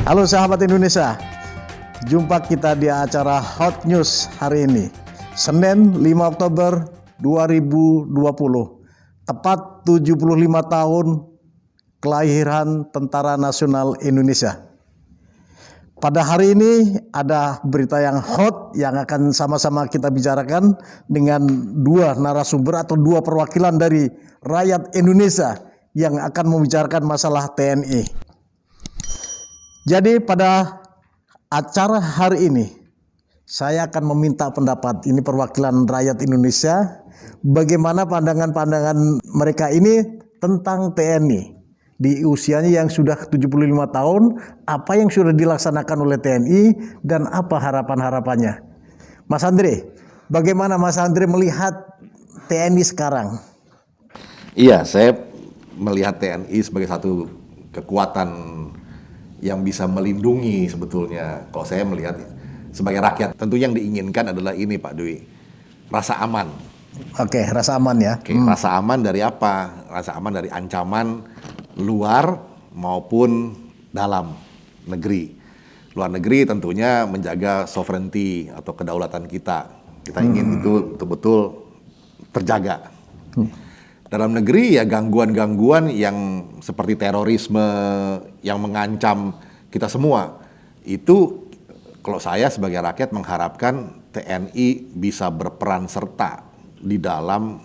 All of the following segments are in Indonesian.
Halo sahabat Indonesia, jumpa kita di acara Hot News hari ini, Senin 5 Oktober 2020, tepat 75 tahun kelahiran Tentara Nasional Indonesia. Pada hari ini ada berita yang hot yang akan sama-sama kita bicarakan dengan dua narasumber atau dua perwakilan dari rakyat Indonesia yang akan membicarakan masalah TNI. Jadi pada acara hari ini saya akan meminta pendapat ini perwakilan rakyat Indonesia, bagaimana pandangan-pandangan mereka ini tentang TNI di usianya yang sudah 75 tahun, apa yang sudah dilaksanakan oleh TNI dan apa harapan-harapannya. Mas Andre, bagaimana Mas Andre melihat TNI sekarang? Iya, saya melihat TNI sebagai satu kekuatan yang bisa melindungi sebetulnya. Kalau saya melihat sebagai rakyat, tentu yang diinginkan adalah ini Pak Dwi, rasa aman. Oke, rasa aman ya. Rasa aman dari apa? Rasa aman dari ancaman luar maupun dalam negeri. Luar negeri tentunya menjaga sovereignty atau kedaulatan kita. Kita ingin itu betul-betul terjaga. Dalam negeri ya gangguan-gangguan yang seperti terorisme yang mengancam kita semua. Itu kalau saya sebagai rakyat mengharapkan TNI bisa berperan serta di dalam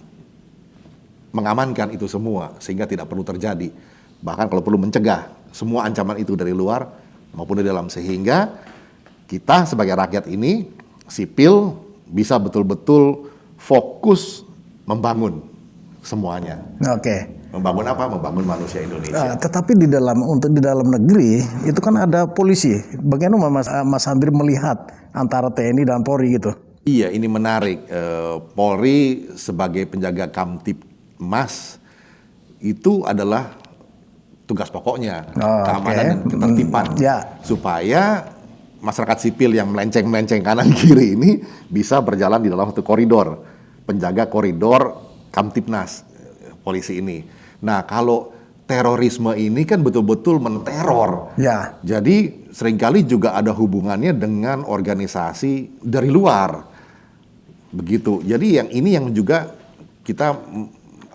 mengamankan itu semua sehingga tidak perlu terjadi. Bahkan kalau perlu mencegah semua ancaman itu dari luar maupun di dalam, sehingga kita sebagai rakyat ini sipil bisa betul-betul fokus membangun semuanya. Oke. Membangun apa? Membangun manusia Indonesia. Tetapi di dalam negeri itu kan ada polisi. Bagaimana Mas Andri melihat antara TNI dan Polri gitu? Iya, ini menarik. Polri sebagai penjaga Kamtibmas itu adalah tugas pokoknya, keamanan dan ketertiban, supaya masyarakat sipil yang melenceng-melenceng kanan kiri ini bisa berjalan di dalam satu koridor, penjaga koridor Kamtibnas polisi ini. Nah, kalau terorisme ini kan betul-betul menteror. Ya. Jadi seringkali juga ada hubungannya dengan organisasi dari luar. Begitu. Jadi yang ini yang juga kita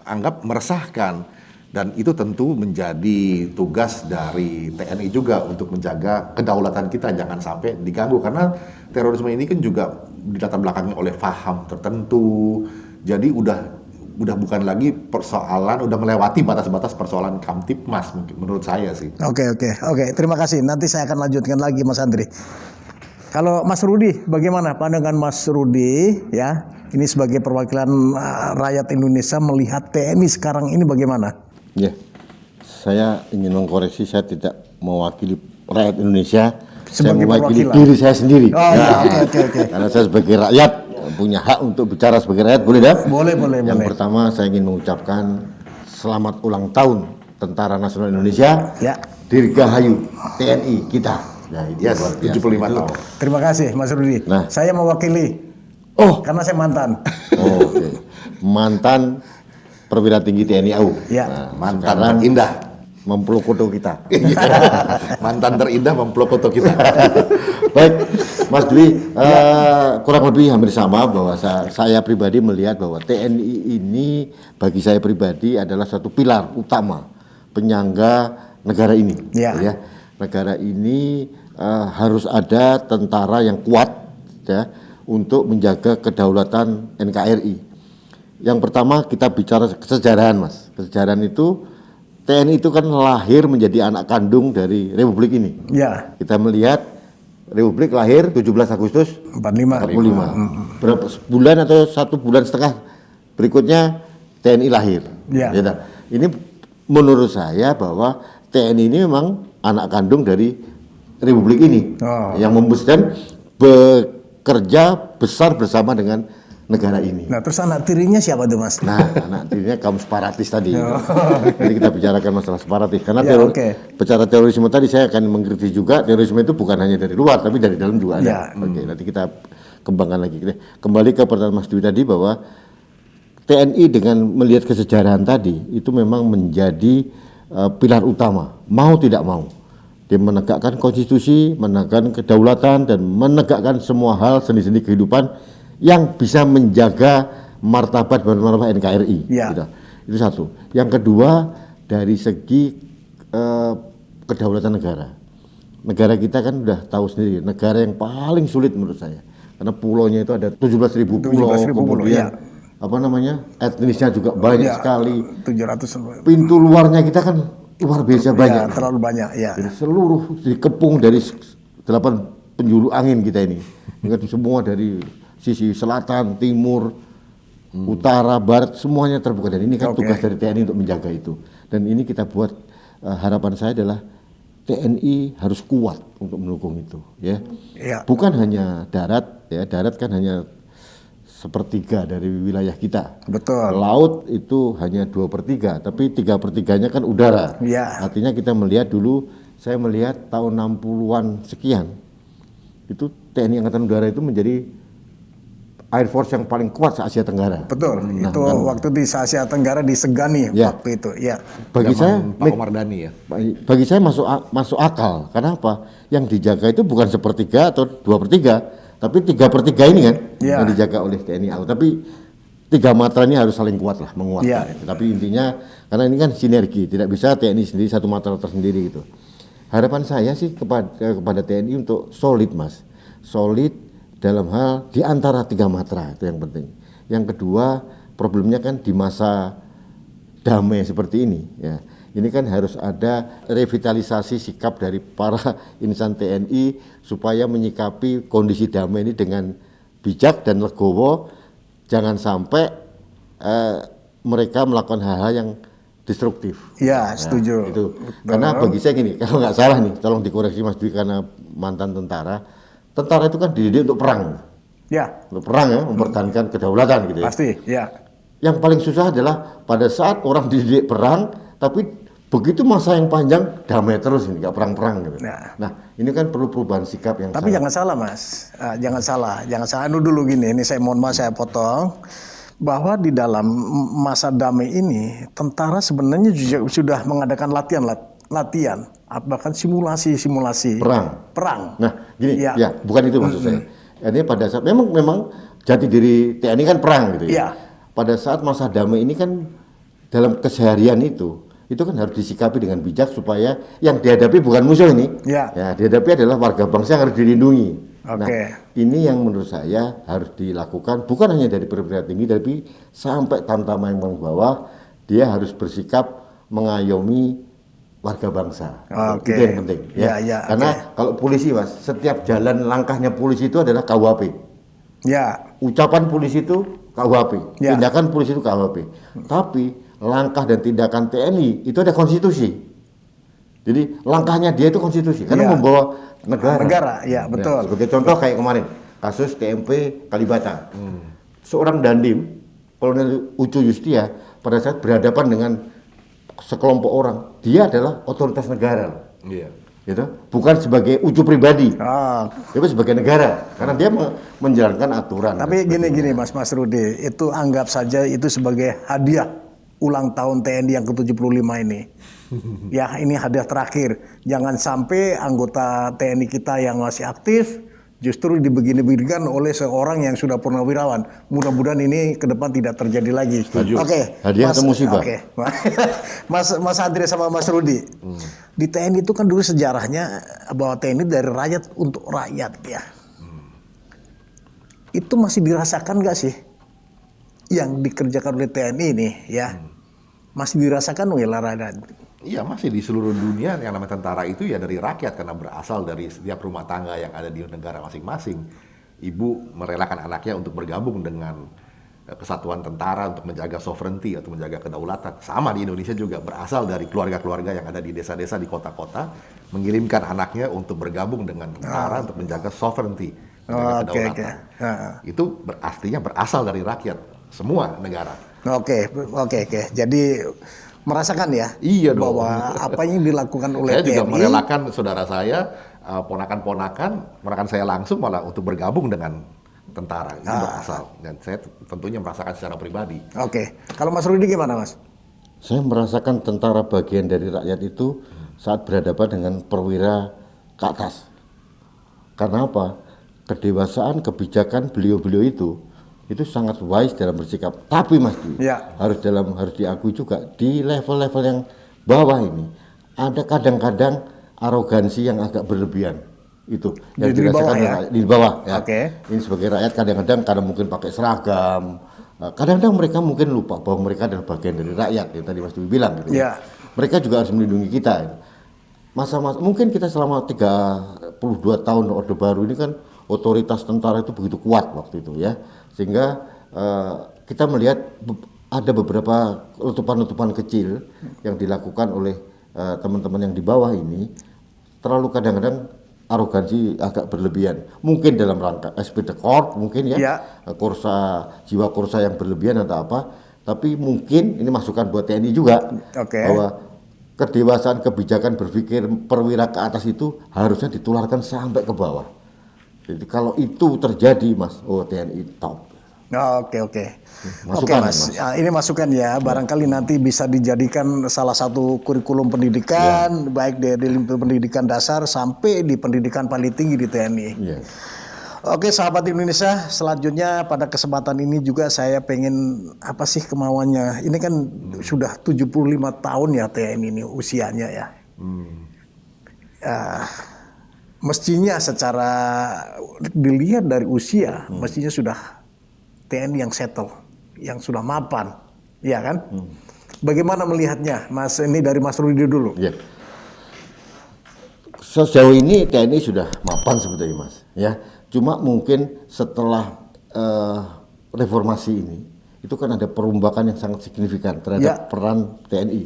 anggap meresahkan, dan itu tentu menjadi tugas dari TNI juga untuk menjaga kedaulatan kita jangan sampai diganggu, karena terorisme ini kan juga dilatar belakangi oleh paham tertentu. Jadi udah bukan lagi persoalan, udah melewati batas-batas persoalan Kamtibmas mungkin menurut saya sih. Oke, terima kasih. Nanti saya akan lanjutkan lagi Mas Andri. Kalau Mas Rudi, bagaimana pandangan Mas Rudi ya? Ini sebagai perwakilan rakyat Indonesia melihat TNI sekarang ini bagaimana? Ya, saya ingin mengkoreksi, saya tidak mewakili rakyat Indonesia, saya mewakili diri saya sendiri. Oke. Karena saya sebagai rakyat punya hak untuk bicara sebagai rakyat, boleh dah? Boleh. Yang pertama saya ingin mengucapkan selamat ulang tahun Tentara Nasional Indonesia, Dirgahayu TNI kita. Nah, yes, 75 tahun. Terima kasih Mas Rudi. Nah, saya mewakili. Karena saya mantan. Oke. Mantan perwira tinggi TNI AU. Ya. Nah, mantan terindah mempeluk foto kita. Mantan terindah mempeluk foto kita. Baik, Mas Dwi, kurang lebih hampir sama bahwa saya pribadi melihat bahwa TNI ini bagi saya pribadi adalah satu pilar utama penyangga negara ini. Ya. Negara ini harus ada tentara yang kuat ya untuk menjaga kedaulatan NKRI. Yang pertama kita bicara kesejarahan, Mas. Kesejarahan itu TNI itu kan lahir menjadi anak kandung dari Republik ini. Ya. Kita melihat Republik lahir 17 Agustus 45. Berapa bulan atau 1 bulan setengah berikutnya TNI lahir. Ya. Ini menurut saya bahwa TNI ini memang anak kandung dari Republik ini yang membesarkan bekerja besar bersama dengan negara ini. Nah, terus anak tirinya siapa tuh, Mas? Nah, anak tirinya kaum separatis tadi. Jadi kita bicarakan masalah separatis. Karena bicara terorisme tadi saya akan mengkritik juga, terorisme itu bukan hanya dari luar, tapi dari dalam juga ada. Nanti kita kembangkan lagi. Kembali ke pertanyaan Mas Dwi tadi bahwa TNI dengan melihat kesejarahan tadi itu memang menjadi pilar utama, mau tidak mau. Dia menegakkan konstitusi, menegakkan kedaulatan, dan menegakkan semua hal sendi-sendi kehidupan yang bisa menjaga martabat dan martabat NKRI. Ya. Gitu. Itu satu. Yang kedua, dari segi kedaulatan negara. Negara kita kan udah tahu sendiri, negara yang paling sulit menurut saya. Karena pulaunya itu ada 17.000 pulau, 17.000 pulau, kemudian ya. apa namanya, etnisnya juga banyak Ya, sekali. 700 Pintu luarnya kita kan luar biasa banyak. ya, terlalu banyak ya. Jadi seluruh dikepung dari 8 penjuru angin kita ini. Dengan semua dari sisi selatan, timur, utara, barat, semuanya terbuka. Dan ini kan tugas dari TNI untuk menjaga itu. Dan ini kita buat, harapan saya adalah TNI harus kuat untuk mendukung itu, ya. Ya. Bukan hanya darat, ya. Darat kan hanya sepertiga dari wilayah kita. Betul. Laut itu hanya 2/3, tapi 3/3-nya kan udara. Ya. Artinya kita melihat dulu, saya melihat tahun 60-an sekian, itu TNI Angkatan Udara itu menjadi Air Force yang paling kuat se-Asia Tenggara. Betul. Itu waktu di Asia Tenggara disegani Ya. waktu itu. Ya. Bagi saya, Pak Omar Dhani ya. bagi saya masuk akal. Karena apa? Yang dijaga itu bukan 1/3 atau 2/3, tapi 3/3 ini kan Ya. yang dijaga oleh TNI AU. Tapi 3 matra ini harus saling kuat lah, menguatkan. Ya. Tapi intinya karena ini kan sinergi, tidak bisa TNI sendiri satu matra tersendiri gitu. Harapan saya sih kepada TNI untuk solid, Mas. Solid dalam hal di antara 3 matra, itu yang penting. Yang kedua, problemnya kan di masa damai seperti ini, ya. Ini kan harus ada revitalisasi sikap dari para insan TNI supaya menyikapi kondisi damai ini dengan bijak dan legowo. Jangan sampai mereka melakukan hal-hal yang destruktif. Ya, setuju. Itu. Karena bagi saya gini, kalau nggak salah nih, tolong dikoreksi Mas Dwi karena mantan tentara. Tentara itu kan dididik untuk perang. Ya, Untuk perang ya, mempertahankan kedaulatan gitu ya. pasti. Ya. Yang paling susah adalah pada saat orang dididik perang, tapi begitu masa yang panjang damai terus ini, nggak perang-perang gitu. Nah. Nah, ini kan perlu perubahan sikap yang Tapi sangat- jangan salah, Mas. Jangan salah. Anu dulu gini, ini saya mohon maaf saya potong. Bahwa di dalam masa damai ini, tentara sebenarnya juga sudah mengadakan latihan, bahkan simulasi perang. Nah, gini, Ya. ya, bukan itu maksud saya. Ini pada saat memang jati diri TNI kan perang gitu ya. Iya. Pada saat masa damai ini kan dalam keseharian itu kan harus disikapi dengan bijak supaya yang dihadapi bukan musuh ini. Ya. Ya, dihadapi adalah warga bangsa yang harus dilindungi. Oke. Nah, ini yang menurut saya harus dilakukan bukan hanya dari perwira tinggi tapi sampai tamtama yang paling bawah, dia harus bersikap mengayomi warga bangsa. Oke. Itu yang penting ya. Ya, Karena kalau polisi, Mas, setiap jalan langkahnya polisi itu adalah KUHP. Ya, Ucapan polisi itu KUHP, Ya. tindakan polisi itu KUHP. Tapi langkah dan tindakan TNI itu ada konstitusi. Jadi langkahnya dia itu konstitusi karena Ya. membawa negara. ya, betul. Sebagai contoh kayak kemarin kasus TMP Kalibata. Seorang dandim, Kolonel Ucu Yustia, pada saat berhadapan dengan sekelompok orang, dia adalah otoritas negara. Iya. Gitu? Bukan sebagai Ucu pribadi. Ah, Tapi sebagai negara, karena dia menjalankan aturan. tapi gini Mas Rudi, itu anggap saja itu sebagai hadiah ulang tahun TNI yang ke-75 ini. Ya, ini hadiah terakhir. Jangan sampai anggota TNI kita yang masih aktif justru dibegini-beginikan oleh seorang yang sudah purnawirawan. Mudah-mudahan ini ke depan tidak terjadi lagi. Setuju. Oke. Hadiah atau musibah? Oke. Mas Andri sama Mas Rudi. Di TNI itu kan dulu sejarahnya bahwa TNI dari rakyat untuk rakyat ya. Itu masih dirasakan nggak sih yang dikerjakan oleh TNI ini ya? Masih dirasakan oleh rakyat. Iya, masih di seluruh dunia yang namanya tentara itu ya dari rakyat karena berasal dari setiap rumah tangga yang ada di negara masing-masing. Ibu merelakan anaknya untuk bergabung dengan kesatuan tentara untuk menjaga sovereignty atau menjaga kedaulatan. Sama di Indonesia juga berasal dari keluarga-keluarga yang ada di desa-desa, di kota-kota, mengirimkan anaknya untuk bergabung dengan tentara untuk menjaga sovereignty, menjaga kedaulatan. Itu artinya berasal dari rakyat semua negara. Oke. Jadi merasakan ya Iya dong. bahwa apa yang dilakukan oleh Saya juga TNI merelakan saudara saya, ponakan saya langsung malah untuk bergabung dengan tentara. Itu berasal. Dan saya tentunya merasakan secara pribadi. Oke. Kalau Mas Rudi gimana Mas? Saya merasakan tentara bagian dari rakyat itu saat berhadapan dengan perwira ke atas. Karena apa? Kedewasaan, kebijakan beliau-beliau itu sangat wise dalam bersikap. Tapi Mas Dwi, Ya. harus diakui juga di level-level yang bawah ini ada kadang-kadang arogansi yang agak berlebihan. Itu yang Jadi di bawah dirasakan ya? di bawah ya. Oke. Ini sebagai rakyat kadang-kadang karena mungkin pakai seragam, kadang-kadang mereka mungkin lupa bahwa mereka adalah bagian dari rakyat yang tadi Mas Dwi bilang gitu. Ya. Mereka juga harus melindungi kita. Gitu. Masa-masa mungkin kita selama 32 tahun Orde Baru ini kan otoritas tentara itu begitu kuat waktu itu ya, sehingga kita melihat ada beberapa letupan-letupan kecil yang dilakukan oleh teman-teman yang di bawah ini terlalu kadang-kadang arogansi agak berlebihan, mungkin dalam rangka esprit de corps mungkin ya, korsa, jiwa korsa yang berlebihan atau apa, tapi mungkin ini masukan buat TNI juga bahwa kedewasaan kebijakan berpikir perwira ke atas itu harusnya ditularkan sampai ke bawah. Jadi kalau itu terjadi Mas, TNI top. Oke. Masukan, Mas. Ya, ini masukan ya. Barangkali nanti bisa dijadikan salah satu kurikulum pendidikan, baik dari pendidikan dasar sampai di pendidikan paling tinggi di TNI. Ya. Oke, sahabat Indonesia, selanjutnya pada kesempatan ini juga saya pengen apa sih kemauannya? Ini kan sudah 75 tahun ya TNI ini usianya ya. Mestinya secara dilihat dari usia, mestinya sudah TNI yang settle, yang sudah mapan, ya kan? Bagaimana melihatnya, Mas? Ini dari Mas Rudi dulu. Ya. Sejauh ini TNI sudah mapan sebetulnya Mas, ya. Cuma mungkin setelah reformasi ini, itu kan ada perombakan yang sangat signifikan terhadap peran TNI.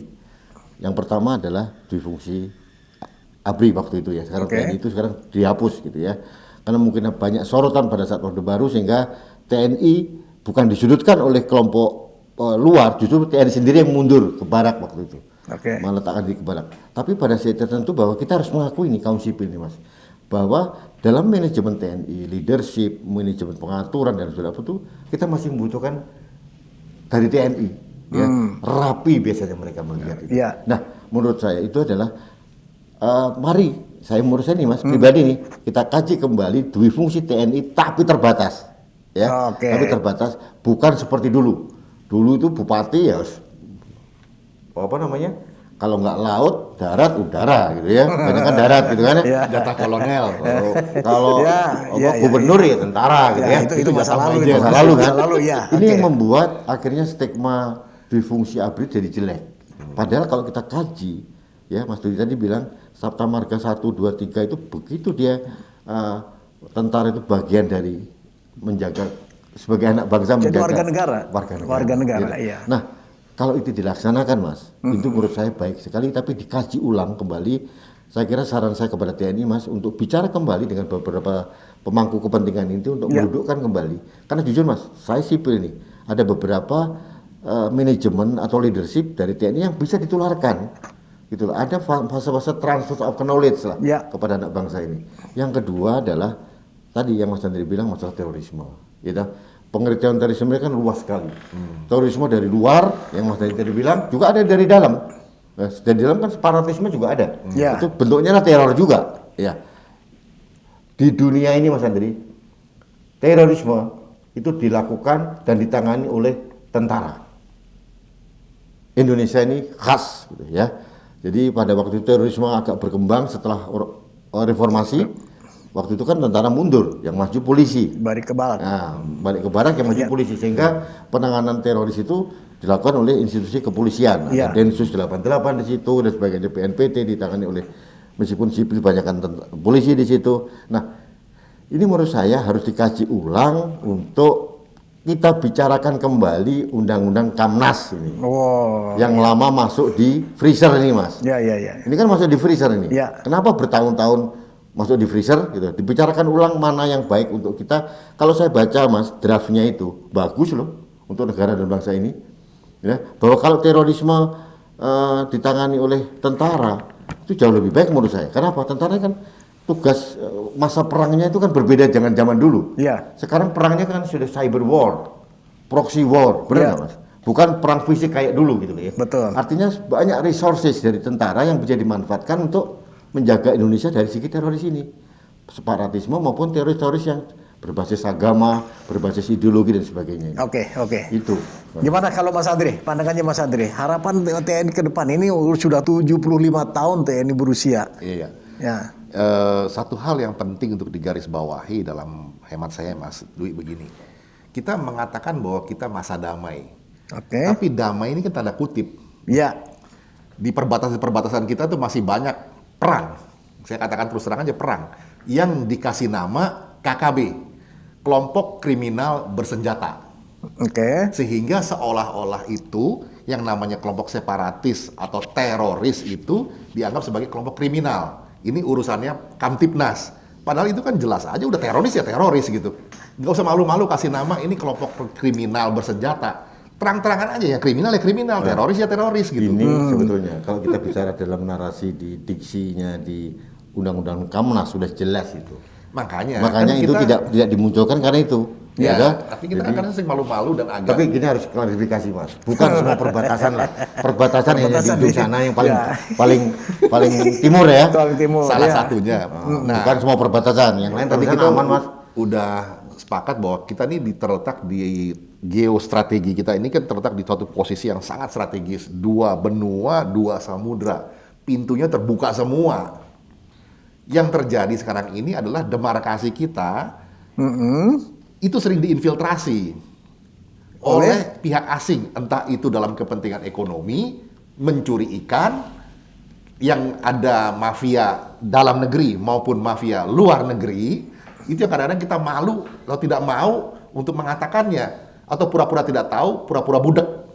Yang pertama adalah difungsi ABRI waktu itu ya. Sekarang TNI itu sekarang dihapus gitu ya. Karena mungkin banyak sorotan pada saat Orde Baru sehingga TNI bukan disudutkan oleh kelompok luar, justru TNI sendiri yang mundur ke barak waktu itu. Meletakkan diri ke barak. Tapi pada saat tertentu bahwa kita harus mengakui ini kaum sipil nih Mas, bahwa dalam manajemen TNI, leadership, manajemen pengaturan dan segala itu kita masih membutuhkan dari TNI. Ya, rapi biasanya mereka melihat itu. Nah, menurut saya itu adalah mari menurut saya nih Mas pribadi nih kita kaji kembali dui fungsi TNI tapi terbatas ya, tapi terbatas, bukan seperti dulu itu bupati ya apa namanya, kalau nggak laut darat udara gitu ya, banyak kan darat gitu kan ya, jatah kolonel. Kalau gubernur ya tentara gitu ya, itu masa lalu kan. Ya. Ini yang membuat akhirnya stigma dui fungsi ABRI jadi jelek. Padahal kalau kita kaji ya, Mas Dudi tadi bilang Sabta Marga 1, 2, 3 itu begitu dia tentara itu bagian dari menjaga sebagai anak bangsa, jadi menjaga warga negara gitu. iya. Nah, kalau itu dilaksanakan Mas, itu menurut saya baik sekali, tapi dikaji ulang kembali. Saya kira saran saya kepada TNI Mas untuk bicara kembali dengan beberapa pemangku kepentingan itu untuk mendudukkan kembali. Karena jujur Mas, saya sipil nih, ada beberapa manajemen atau leadership dari TNI yang bisa ditularkan. Gitu loh. Ada fase-fase transfer of knowledge lah kepada anak bangsa ini. Yang kedua adalah tadi yang Mas Andri bilang masalah terorisme. Gitu. Pengertian terorisme kan luas sekali. Terorisme dari luar yang Mas Andri tadi bilang juga ada dari dalam. Nah, dari dalam kan separatisme juga ada. Itu bentuknya lah teror juga. Ya. Di dunia ini Mas Andri, terorisme itu dilakukan dan ditangani oleh tentara. Indonesia ini khas gitu ya. Jadi pada waktu itu terorisme agak berkembang setelah reformasi. Waktu itu kan tentara mundur, yang maju polisi. Balik ke barak. Nah, balik ke barak yang maju polisi, sehingga penanganan teroris itu dilakukan oleh institusi kepolisian. Ada Densus 88 di situ dan sebagainya, BNPT ditangani oleh meskipun sipil banyakkan polisi di situ. Nah, ini menurut saya harus dikaji ulang untuk kita bicarakan kembali undang-undang Kamnas ini, yang lama masuk di freezer ini Mas. Ini kan masuk di freezer ini. Kenapa bertahun-tahun masuk di freezer? Gitu. Dibicarakan ulang mana yang baik untuk kita. Kalau saya baca Mas draftnya itu bagus loh untuk negara dan bangsa ini. Ya, bahwa kalau terorisme ditangani oleh tentara itu jauh lebih baik menurut saya. Kenapa? Tentara kan tugas masa perangnya itu kan berbeda dengan zaman dulu. Sekarang perangnya kan sudah cyber war, proxy war, benar nggak Mas? bukan perang fisik kayak dulu gitu ya. Betul. Artinya banyak resources dari tentara yang bisa dimanfaatkan untuk menjaga Indonesia dari segi teroris ini, separatisme maupun teroris-teroris yang berbasis agama, berbasis ideologi dan sebagainya. Oke. Itu. Gimana kalau Mas Andre? Pandangannya Mas Andre, harapan TNI ke depan ini sudah 75 tahun TNI berusia. Iya. Ya. Satu hal yang penting untuk digarisbawahi dalam hemat saya, Mas Dwi, begini. Kita mengatakan bahwa kita masa damai. Oke. Tapi damai ini kan tanda kutip. Ya. Di perbatasan-perbatasan kita tuh masih banyak perang. Saya katakan terus terang aja perang. Yang dikasih nama KKB. Kelompok kriminal bersenjata. Oke. Sehingga seolah-olah itu yang namanya kelompok separatis atau teroris itu dianggap sebagai kelompok kriminal. Ini urusannya Kamtibnas. Padahal itu kan jelas aja udah teroris ya teroris gitu. Nggak usah malu-malu kasih nama ini kelompok kriminal bersenjata. Terang-terangan aja ya kriminal, teroris ya teroris gitu. Ini sebetulnya kalau kita bicara dalam narasi di diksinya di Undang-Undang Kamnas sudah jelas itu. Makanya kan itu kita, tidak dimunculkan karena itu. ya, kan? tapi kita kan sering malu-malu dan agak. Tapi gini harus klarifikasi Mas, bukan semua perbatasan lah. Perbatasan yang di ujung sana yang paling timur ya. Paling timur. Salah ya. satunya. Nah, Bukan semua perbatasan, yang lain tadi perbatasan kita aman Mas. udah sepakat bahwa kita ini terletak di geostrategi kita ini kan terletak di suatu posisi yang sangat strategis, 2 benua, 2 samudra, pintunya terbuka semua. Yang terjadi sekarang ini adalah demarkasi kita itu sering diinfiltrasi oleh pihak asing, entah itu dalam kepentingan ekonomi, mencuri ikan, yang ada mafia dalam negeri maupun mafia luar negeri, itu yang kadang-kadang kita malu atau tidak mau untuk mengatakannya, atau pura-pura tidak tahu, pura-pura budak.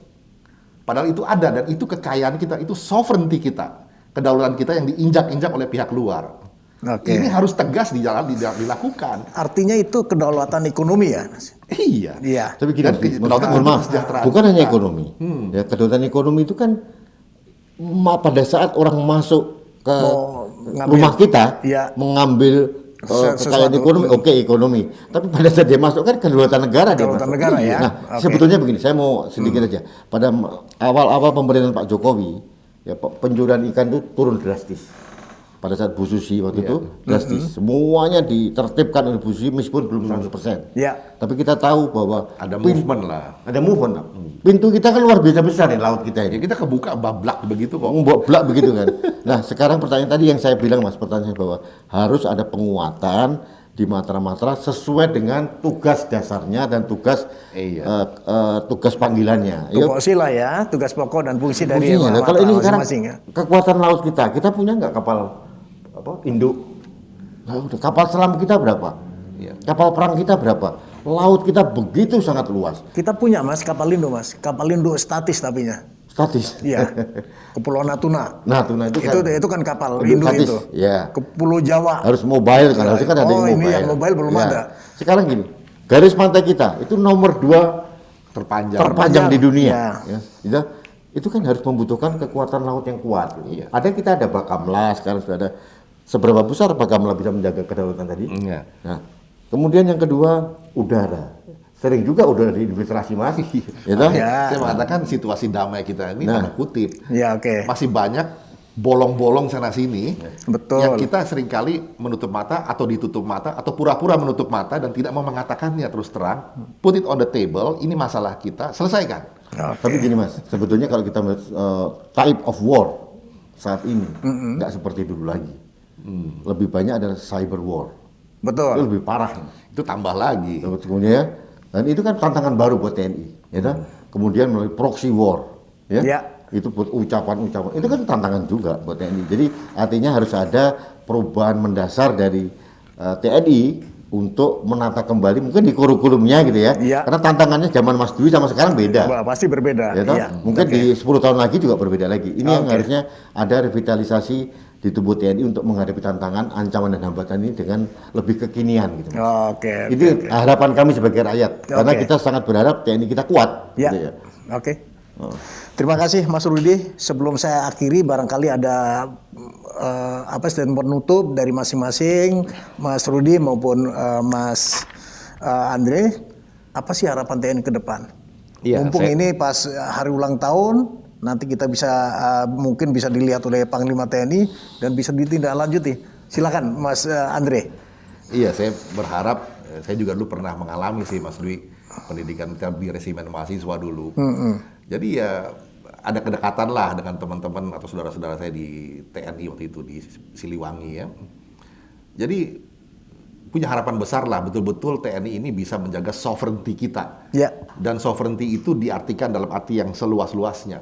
Padahal itu ada, dan itu kekayaan kita, itu sovereignty kita, kedaulatan kita yang diinjak-injak oleh pihak luar. Oke. Ini harus tegas dilakukan. Artinya itu kedaulatan ekonomi ya, Mas? Iya. Iya. Tapi gini, Dan kedaulatan mohon maaf, kesejahteraan bukan hanya kita. ekonomi. Ya, kedaulatan ekonomi itu kan pada saat orang masuk ke ngambil. rumah kita, Iya. mengambil kekayaan Sesuatu. ekonomi, oke ekonomi. Tapi pada saat dia masuk kan kedaulatan negara dia Kedaulatan masuk. negara ya. Nah, Oke. sebetulnya begini, saya mau sedikit aja. Pada awal-awal pemerintahan Pak Jokowi, ya pencurian ikan itu turun drastis. Pada saat Bu Susi waktu itu drastis. Semuanya ditertibkan oleh Bu Susi meskipun belum 100%. Ya. Tapi kita tahu bahwa Ada movement lah. ada movement lah. Pintu kita kan luar biasa besar nih laut kita Ya ini. kita kebuka bablak begitu kok. Blak begitu kan. Nah sekarang pertanyaan tadi yang saya bilang Mas, pertanyaan bahwa harus ada penguatan di matra-matra sesuai dengan tugas dasarnya dan tugas Iya. tugas panggilannya. Ya, Tupoksi lah ya, tugas pokok dan fungsi dari fungsinya. Nah, matra kalau ini sekarang masing-masing ya. kekuatan laut kita punya nggak kapal induk? Nah, udah, kapal selam kita berapa? Iya. Kapal perang kita berapa? Laut kita begitu sangat luas, Kita punya Mas kapal induk Mas, kapal induk statis tapinya. statis. Iya. Kepulauan Natuna. Nah, tuna itu kan Itu kan kapal induk induk statis, itu. ya. Ke Pulau Jawa. Harus mobile kan, harusnya kan ada yang Oh, ini mobile. yang mobile belum Ya. ada. Sekarang gini, garis pantai kita itu nomor 2 terpanjang di dunia. Ya. Itu kan harus membutuhkan kekuatan laut yang kuat. Iya. Kita ada Bakamla, sekarang sudah ada. Seberapa besar Bakamla bisa menjaga kedaulatan tadi? Iya. Nah, kemudian yang kedua udara. Sering juga udara diinfiltrasi masih. Ya, toh? Ya. Saya mengatakan situasi damai kita ini Nah. tanda kutip. Ya, oke. Masih banyak bolong-bolong sana sini Betul. yang kita seringkali menutup mata atau ditutup mata atau pura-pura menutup mata dan tidak mau mengatakannya terus terang. Put it on the table, ini masalah kita, selesaikan. Tapi gini Mas, sebetulnya kalau kita melihat type of war saat ini nggak seperti dulu lagi. Lebih banyak adalah cyber war. Itu Betul. lebih parah. Itu tambah lagi. Kemudian dan itu kan tantangan baru buat TNI, ya toh? Kemudian melalui proxy war, ya. Ya. Itu buat ucapan-ucapan. Itu kan tantangan juga buat TNI. Jadi artinya harus ada perubahan mendasar dari TNI untuk menata kembali mungkin di kurikulumnya gitu ya. Iya. Karena tantangannya zaman Mas Dwi sama sekarang beda. Wah, pasti berbeda. Ya toh? Iya. Mungkin Oke. di 10 tahun lagi juga berbeda lagi. Ini yang Oke. harusnya ada revitalisasi di tubuh TNI untuk menghadapi tantangan, ancaman dan hambatan ini dengan lebih kekinian gitu. Oke. Ini harapan kami sebagai rakyat, karena Oke. kita sangat berharap TNI kita kuat. Ya. Gitu ya. Oke. Terima kasih Mas Rudi. Sebelum saya akhiri, barangkali ada statement penutup dari masing-masing Mas Rudi maupun Mas Andre. Apa sih harapan TNI ke depan? Iya, Mumpung ini pas hari ulang tahun, nanti kita bisa mungkin bisa dilihat oleh Panglima TNI dan bisa ditindaklanjuti. Silakan Mas Andre. Iya, saya berharap, saya juga dulu pernah mengalami sih Mas Dwi, pendidikan kita di resimen mahasiswa dulu. Jadi ya ada kedekatan lah dengan teman-teman atau saudara-saudara saya di TNI waktu itu di Siliwangi ya. Jadi punya harapan besar lah betul-betul TNI ini bisa menjaga sovereignty kita. Ya. Dan sovereignty itu diartikan dalam arti yang seluas-luasnya.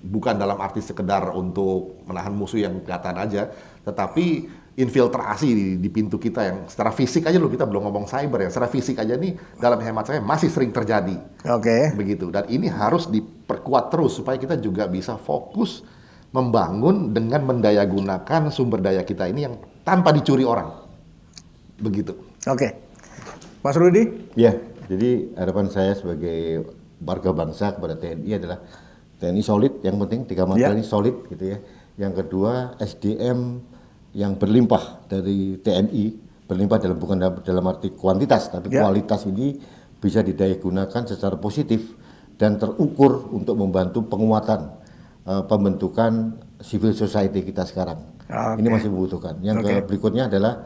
Bukan dalam arti sekedar untuk menahan musuh yang kelihatan aja, tetapi infiltrasi di pintu kita yang secara fisik aja loh, kita belum ngomong cyber ya, secara fisik aja nih dalam hemat saya masih sering terjadi. Oke. Begitu. Dan ini harus diperkuat terus supaya kita juga bisa fokus membangun dengan mendayagunakan sumber daya kita ini yang tanpa dicuri orang. Begitu. Oke. Mas Rudi? Ya, jadi harapan saya sebagai warga bangsa kepada TNI adalah TNI solid, yang penting 3 matra ini solid gitu ya. Yang kedua, SDM yang berlimpah dari TNI, berlimpah bukan dalam arti kuantitas, tapi kualitas ini bisa didayagunakan secara positif dan terukur untuk membantu penguatan pembentukan civil society kita sekarang. Ini masih membutuhkan. Yang berikutnya adalah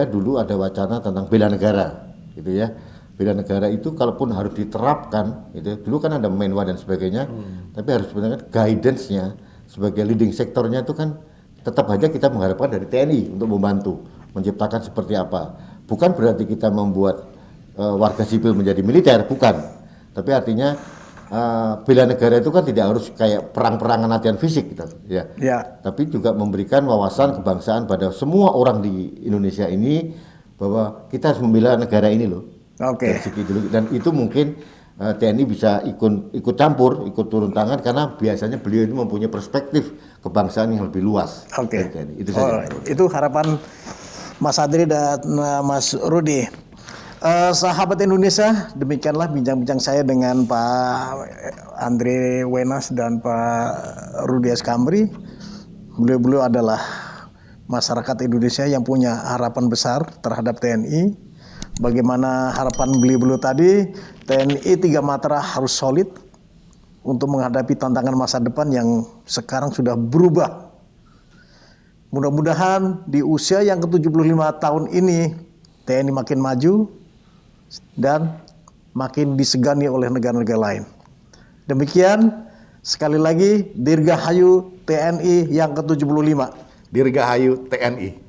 dulu ada wacana tentang bela negara, gitu ya. Bela negara itu kalaupun harus diterapkan, gitu. Dulu kan ada menwa dan sebagainya, tapi harus sebenarnya guidance-nya sebagai leading sektornya itu kan tetap aja kita mengharapkan dari TNI untuk membantu menciptakan seperti apa. Bukan berarti kita membuat warga sipil menjadi militer, bukan. Tapi artinya bela negara itu kan tidak harus kayak perang-perangan latihan fisik gitu, ya. Tapi juga memberikan wawasan kebangsaan pada semua orang di Indonesia ini bahwa kita harus membela negara ini loh. Dari segi dulu. Dan itu mungkin TNI bisa ikut campur, ikut turun tangan karena biasanya beliau itu mempunyai perspektif kebangsaan yang lebih luas. Itu saja. Itu harapan Mas Adri dan Mas Rudi. Sahabat Indonesia, demikianlah bincang-bincang saya dengan Pak Andre Wenas dan Pak Rudi Eskamri. Beliau adalah masyarakat Indonesia yang punya harapan besar terhadap TNI. Bagaimana harapan beliau tadi, TNI 3 matra harus solid untuk menghadapi tantangan masa depan yang sekarang sudah berubah. Mudah-mudahan di usia yang ke-75 tahun ini, TNI makin maju dan makin disegani oleh negara-negara lain. Demikian, sekali lagi, Dirgahayu TNI yang ke-75. Dirgahayu TNI.